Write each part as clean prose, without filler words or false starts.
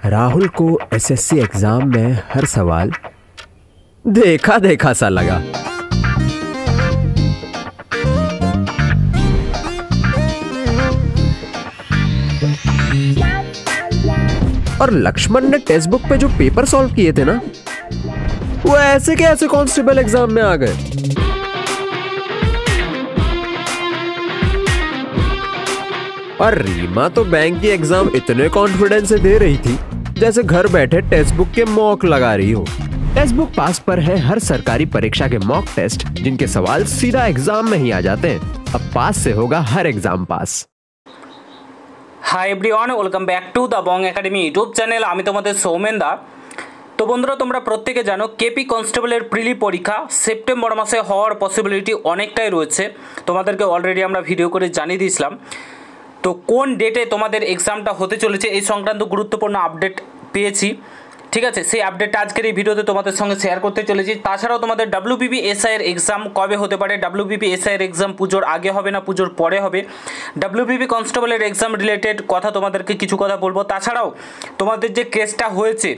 राहुल को SSC exam में हर सवाल देखा देखा सा लगा। और लक्ष्मण ने टेक्स्ट बुक पे जो पेपर सॉल्व किए थे ना, वो ऐसे के ऐसे कांस्टेबल एग्जाम में आ गए। और रीमा तो बैंक की एग्जाम इतने कॉन्फिडेंस से दे रही थी जैसे घर बैठे टेक्स्ट बुक के मॉक लगा रही हो। टेक्स्ट बुक पास पर है हर सरकारी परीक्षा के मॉक टेस्ट, जिनके सवाल सीधा एग्जाम में ही आ जाते हैं। अब पास से होगा हर exam pass. Hi everyone, welcome back to the Bong academy YouTube channel. आमी तोमादेर सौमेन दा। तो बंधुरा तोमरा प्रत्येके जानो केपी कन्स्टेबलेर प्रिली परीक्षा सेप्टेम्बर मासे हওয়ার पसिबिलिटी अनेकटाई रयेछे। तोमादेरके अलरेडी आमरा भिडियो करे जानिये दिয়েছিলাম। तो कोन डेटे तोमादेर एग्जामटा होते चलेছে এই সংক্রান্ত গুরুত্বপূর্ণ আপডেট পেয়েছি। ঠিক আছে, সেই আপডেটটা আজকের এই ভিডিওতে তোমাদের সঙ্গে শেয়ার করতে চলেছি। তাছাড়াও তোমাদের ডব্লিউবিপি এসআই এর এক্সাম কবে হতে পারে, ডব্লিউবিপি এসআই এর এক্সাম পুজোর আগে হবে না পুজোর পরে হবে, ডব্লিউবিপি কনস্টেবলের এক্সাম রিলেটেড কথা তোমাদেরকে কিছু কথা বলবো। তাছাড়াও তোমাদের যে কেসটা হয়েছে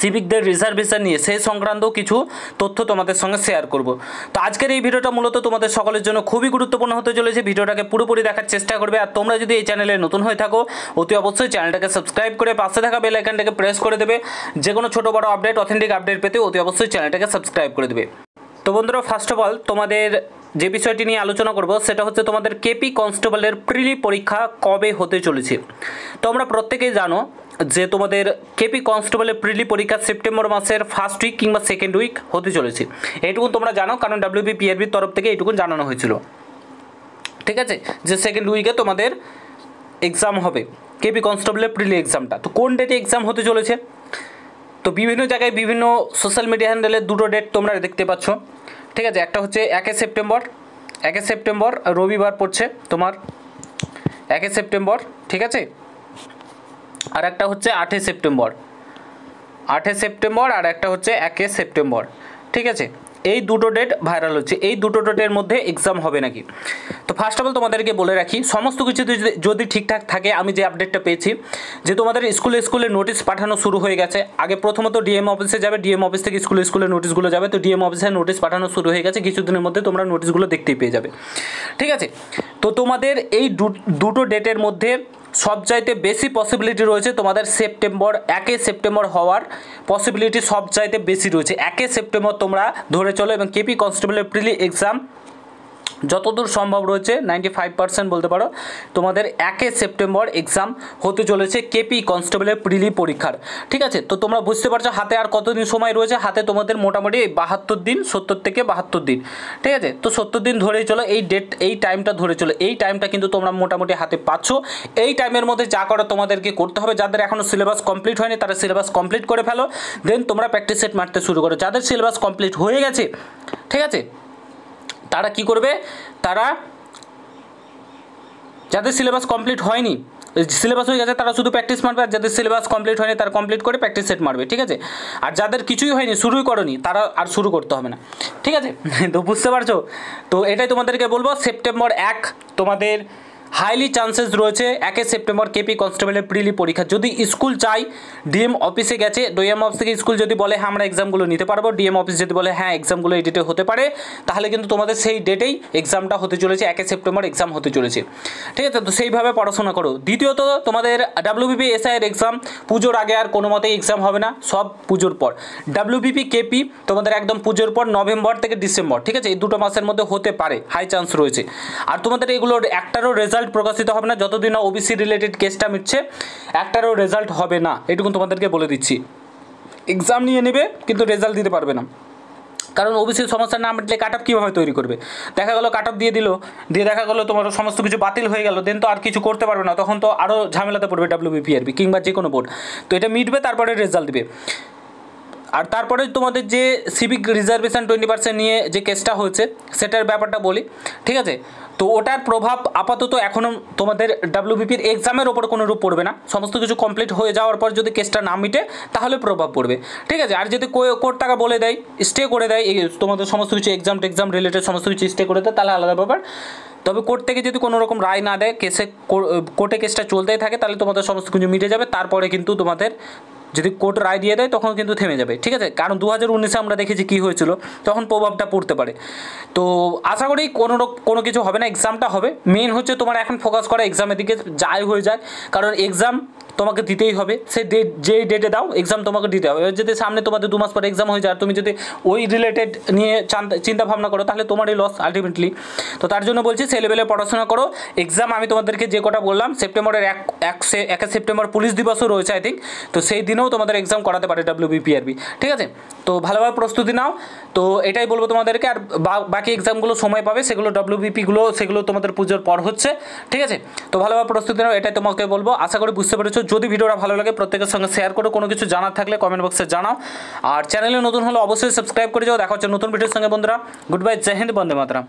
সিভিকদের রিজার্ভেশন নিয়ে সেই সংক্রান্ত কিছু তথ্য তোমাদের সঙ্গে শেয়ার করব। তো আজকের এই ভিডিওটা মূলত তোমাদের সকলের জন্য খুবই গুরুত্বপূর্ণ হতে চলেছে। ভিডিওটাকে পুরোপুরি দেখার চেষ্টা করবে। আর তোমরা যদি এই চ্যানেলে নতুন হয়ে থাকো অতি অবশ্যই চ্যানেলটাকে সাবস্ক্রাইব করে পাশে থাকা বেল আইকনটাকে প্রেস করে দেবে। যে কোনো ছোটো বড়ো আপডেট, অথেন্টিক আপডেট পেতে অতি অবশ্যই চ্যানেলটাকে সাবস্ক্রাইব করে দেবে। তো বন্ধুরা, ফার্স্ট অফ অল তোমাদের যে বিষয়টি নিয়ে আলোচনা করব সেটা হচ্ছে তোমাদের কেপি কনস্টেবলের প্রিলি পরীক্ষা কবে হতে চলেছে। তো আমরা প্রত্যেকেই জানো যে তোমাদের কেপি কনস্টেবলের প্রিলি পরীক্ষা সেপ্টেম্বর মাসের ফার্স্ট উইক কিংবা সেকেন্ড উইক হতে চলেছে। এইটুকু তোমরা জানো, কারণ ডব্লিউবিপিআরবির তরফ থেকে এইটুকু জানানো হয়েছিল। ঠিক আছে, যে সেকেন্ড উইকে তোমাদের এক্সাম হবে কেপি কনস্টেবলের প্রিলি এক্সামটা। তো কোন ডেটে এক্সাম হতে চলেছে, তো বিভিন্ন জায়গায় বিভিন্ন সোশ্যাল মিডিয়া হ্যান্ডেলে দুটো ডেট তোমরা দেখতে পাচ্ছ। ঠিক আছে, একটা হচ্ছে 1 সেপ্টেম্বর রবিবার পড়ছে তোমার 1 সেপ্টেম্বর। ঠিক আছে, আর একটা হচ্ছে 8 সেপ্টেম্বর আর একটা হচ্ছে 1 সেপ্টেম্বর। ঠিক আছে, এই দুটো ডেট ভাইরাল হচ্ছে। এই দুটো ডেটের মধ্যে এক্সাম হবে নাকি। তো ফার্স্ট অফ অল তোমাদেরকে বলে রাখি, সমস্ত কিছু যদি ঠিকঠাক থাকে, আমি যে আপডেটটা পেয়েছি যে তোমাদের স্কুলে নোটিশ পাঠানো শুরু হয়ে গেছে। আগে প্রথমত ডিএম অফিসে যাবে, ডিএম অফিস থেকে স্কুলে নোটিশগুলো যাবে। তো ডিএম অফিসে নোটিশ পাঠানো শুরু হয়ে গেছে, কিছুদিনের মধ্যে তোমরা নোটিশগুলো দেখতেই পেয়ে যাবে। ঠিক আছে, তো তোমাদের এই দুটো ডেটের মধ্যে সবচাইতে বেশি পসিবিলিটি রয়েছে তোমাদের 1 সেপ্টেম্বর হওয়ার পসিবিলিটি সবচাইতে বেশি রয়েছে। 1 সেপ্টেম্বর তোমরা ধরে চলো, এবং কেপি কনস্টেবলের প্রিলি এক্সাম যতদূর সম্ভব রয়েছে 95% বলতে পারো তোমাদের 1 সেপ্টেম্বর এক্সাম হতে চলেছে কেপি কনস্টেবলের প্রিলি পরীক্ষার। ঠিক আছে, তো তোমরা বুঝতে পারছো হাতে আর কতদিন সময় রয়েছে। হাতে তোমাদের মোটামুটি 72 দিন, 70 থেকে 72 দিন। ঠিক আছে, তো 70 দিন ধরেই চলো, এই টাইমটা ধরে চলো। এই টাইমটা কিন্তু তোমরা মোটামুটি হাতে পাচ্ছ। এই টাইমের মধ্যে যা করা তোমাদেরকে করতে হবে, যাদের এখনও সিলেবাস কমপ্লিট হয়নি তারা সিলেবাস কমপ্লিট করে ফেলো, দেন তোমরা প্র্যাকটিস সেট মারতে শুরু করো। যাদের সিলেবাস কমপ্লিট হয়ে গেছে, ঠিক আছে, তারা কি করবে, যাদের সিলেবাস কমপ্লিট হয়নি, সিলেবাস হয়ে গেছে তারা শুধু প্র্যাকটিস মারবে, আর যাদের সিলেবাস কমপ্লিট হয়নি তারা কমপ্লিট করে প্র্যাকটিস সেট মারবে। ঠিক আছে, আর যাদের কিছুই হয়নি, শুরুই করনি, তারা আর শুরু করতে হবে না। ঠিক আছে, তো বুঝতে পারছো। তো এটাই তোমাদেরকে বলবো, সেপ্টেম্বর 1 তোমাদের হাইলি চান্সেস রয়েছে 1 সেপ্টেম্বর কেপি কনস্টেবলের প্রিলি পরীক্ষা। যদি স্কুল চাই, ডিএম অফিসে গেছে, ডিএম অফিস থেকে স্কুল যদি বলে হ্যাঁ আমরা এক্সামগুলো নিতে পারবো, ডিএম অফিস যদি বলে হ্যাঁ এক্সামগুলো এই ডেটে হতে পারে, তাহলে কিন্তু তোমাদের সেই ডেটেই এক্সামটা হতে চলেছে। 1 সেপ্টেম্বর এক্সাম হতে চলেছে। ঠিক আছে, তো সেইভাবে পড়াশোনা করো। দ্বিতীয়ত তোমাদের ডব্লিউবিপি এসআই এর এক্সাম পুজোর আগে আর কোনো মতেই এক্সাম হবে না, সব পুজোর পর। ডব্লিউবিপি কেপি তোমাদের একদম পুজোর পর নভেম্বর থেকে ডিসেম্বর। ঠিক আছে, এই দুটো মাসের মধ্যে হতে পারে, হাই চান্স রয়েছে। আর তোমাদের এগুলোর একটারও রেজাল্ট প্রকাশিত হবে না যতদিন না ওবিসি রিলেটেড কেসটা মিটছে, একটারও রেজাল্ট হবে না, এটুকু তোমাদেরকে বলে দিচ্ছি। এক্সাম নিয়ে নেবে কিন্তু রেজাল্ট দিতে পারবে না, কারণ ওবিসির সমস্যা না মিটলে কাট অফ কীভাবে তৈরি করবে। দেখা গেলো কাট অফ দিয়ে দেখা গেলো তোমার সমস্ত কিছু বাতিল হয়ে গেল, দেন তো আর কিছু করতে পারবে না, তখন তো আরও ঝামেলাতে পড়বে ডব্লিউবিপিআরবি কিংবা যে কোনো বোর্ড। তো এটা মিটবে, তারপরে রেজাল্ট দিবে। আর তারপরে তোমাদের যে সিভিক রিজার্ভেশন 20% নিয়ে যে কেসটা হয়েছে সেটার ব্যাপারটা বলি। ঠিক আছে, তো ওটার প্রভাব আপাতত এখনও তোমাদের ডাব্লিউবিপির এক্সামের ওপর কোনো রূপ পড়বে না। সমস্ত কিছু কমপ্লিট হয়ে যাওয়ার পর যদি কেসটা না মিটে তাহলে প্রভাব পড়বে, ঠিক আছে। আর যদি কোর্ট টাকা বলে দেয়, স্টে করে দেয়, এই তোমাদের সমস্ত কিছু এক্সাম রিলেটেড সমস্ত কিছু স্টে করে দেয়, তাহলে আলাদা ব্যাপার। তবে কোর্ট থেকে যদি কোনো রকম রায় না দেয়, কোর্টে কেসটা চলতেই থাকে, তাহলে তোমাদের সমস্ত কিছু মিটে যাবে। তারপরে কিন্তু তোমাদের যদি কোর্ট রায় দিয়ে দেয় তখন কিন্তু থেমে যাবে, ঠিক আছে। কারণ 2019-এ আমরা দেখেছি কী হয়েছিল, তখন প্রভাবটা পড়তে পারে। তো আশা করি কোনো কিছু হবে না, এক্সামটা হবে। মেন হচ্ছে তোমার এখন ফোকাস করা এক্সামের দিকে, যাই হয়ে যায়, কারণ এক্সাম তোমাকে দিতেই হবে। সে যেই ডেটে দাও এক্সাম তোমাকে দিতে হবে। যদি সামনে তোমাদের 2 মাস পরে এক্সাম হয়ে যায় আর তুমি যদি ওই রিলেটেড নিয়ে চিন্তা ভাবনা করো, তাহলে তোমারই লস আলটিমেটলি। তো তার জন্য বলছি সেই লেভেলে পড়াশোনা করো। এক্সাম আমি তোমাদেরকে যে কটা বললাম, সেপ্টেম্বরের 1 সেপ্টেম্বর পুলিশ দিবসও রয়েছে আই থিঙ্ক, তো সেই দিনেও তোমাদের এক্সাম করাতে পারে ডাব্লিউবিপিআরবি, ঠিক আছে। তো ভালোভাবে প্রস্তুতি নাও। তো এটাই বলবো তোমাদেরকে। আর বাকি এক্সামগুলো সময় পাবে, সেগুলো ডাব্লিউবিপিগুলো সেগুলো তোমাদের পুজোর পর হচ্ছে, ঠিক আছে। তো ভালোভাবে প্রস্তুতি নাও, এটাই তোমাকে বলবো। আশা করি বুঝতে পেরেছো। যদি ভিডিওটা ভালো লাগে প্রত্যেকের সঙ্গে শেয়ার করো, কোনো কিছু জানার থাকলে কমেন্ট বক্সে জানাও। আর চ্যানেলে নতুন হলে অবশ্যই সাবস্ক্রাইব করে যাও। দেখা হচ্ছে নতুন ভিডিওর সঙ্গে বন্ধুরা। গুড বাই, জয় হিন্দ, বন্দে মাতরম।